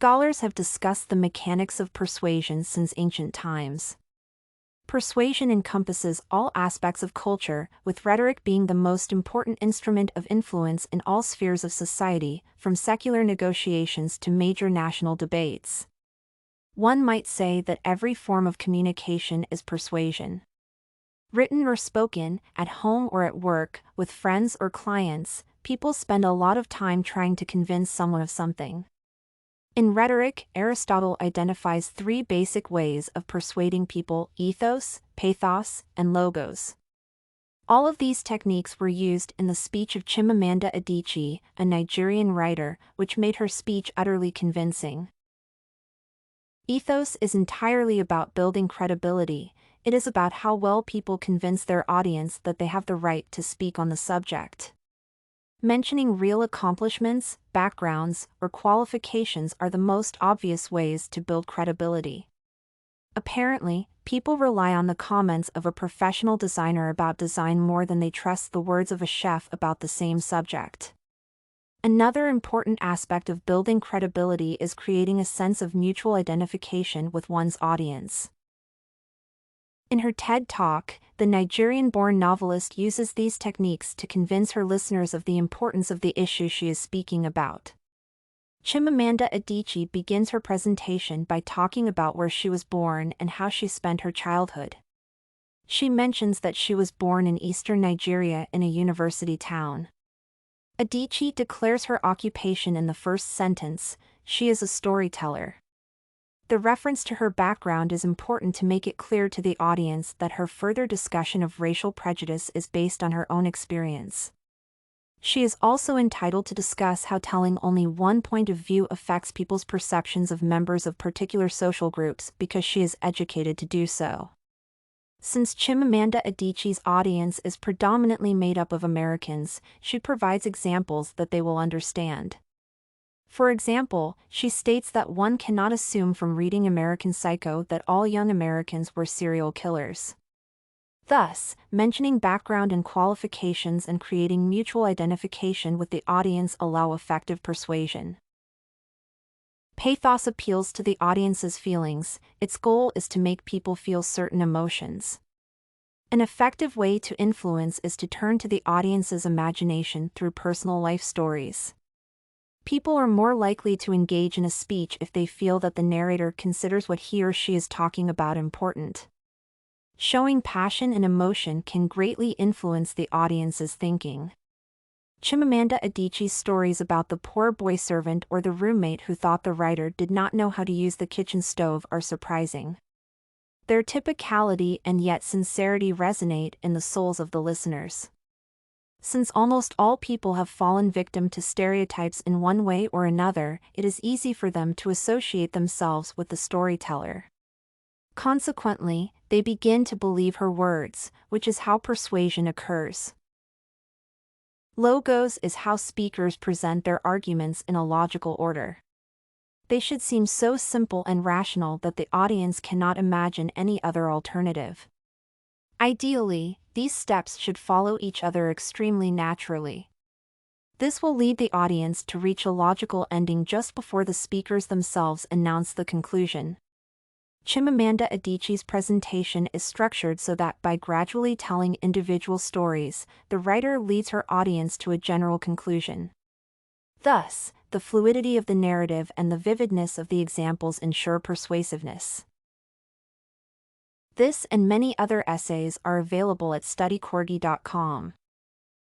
Scholars have discussed the mechanics of persuasion since ancient times. Persuasion encompasses all aspects of culture, with rhetoric being the most important instrument of influence in all spheres of society, from secular negotiations to major national debates. One might say that every form of communication is persuasion. Written or spoken, at home or at work, with friends or clients, people spend a lot of time trying to convince someone of something. In rhetoric, Aristotle identifies three basic ways of persuading people: ethos, pathos, and logos. All of these techniques were used in the speech of Chimamanda Adichie, a Nigerian writer, which made her speech utterly convincing. Ethos is entirely about building credibility. It is about how well people convince their audience that they have the right to speak on the subject. Mentioning real accomplishments, backgrounds, or qualifications are the most obvious ways to build credibility. Apparently, people rely on the comments of a professional designer about design more than they trust the words of a chef about the same subject. Another important aspect of building credibility is creating a sense of mutual identification with one's audience. In her TED Talk, the Nigerian-born novelist uses these techniques to convince her listeners of the importance of the issue she is speaking about. Chimamanda Adichie begins her presentation by talking about where she was born and how she spent her childhood. She mentions that she was born in eastern Nigeria in a university town. Adichie declares her occupation in the first sentence: she is a storyteller. The reference to her background is important to make it clear to the audience that her further discussion of racial prejudice is based on her own experience. She is also entitled to discuss how telling only one point of view affects people's perceptions of members of particular social groups because she is educated to do so. Since Chimamanda Adichie's audience is predominantly made up of Americans, she provides examples that they will understand. For example, she states that one cannot assume from reading American Psycho that all young Americans were serial killers. Thus, mentioning background and qualifications and creating mutual identification with the audience allow effective persuasion. Pathos appeals to the audience's feelings. Its goal is to make people feel certain emotions. An effective way to influence is to turn to the audience's imagination through personal life stories. People are more likely to engage in a speech if they feel that the narrator considers what he or she is talking about important. Showing passion and emotion can greatly influence the audience's thinking. Chimamanda Adichie's stories about the poor boy servant or the roommate who thought the writer did not know how to use the kitchen stove are surprising. Their typicality and yet sincerity resonate in the souls of the listeners. Since almost all people have fallen victim to stereotypes in one way or another, it is easy for them to associate themselves with the storyteller. Consequently, they begin to believe her words, which is how persuasion occurs. Logos is how speakers present their arguments in a logical order. They should seem so simple and rational that the audience cannot imagine any other alternative. Ideally, these steps should follow each other extremely naturally. This will lead the audience to reach a logical ending just before the speakers themselves announce the conclusion. Chimamanda Adichie's presentation is structured so that by gradually telling individual stories, the writer leads her audience to a general conclusion. Thus, the fluidity of the narrative and the vividness of the examples ensure persuasiveness. This and many other essays are available at studycorgi.com.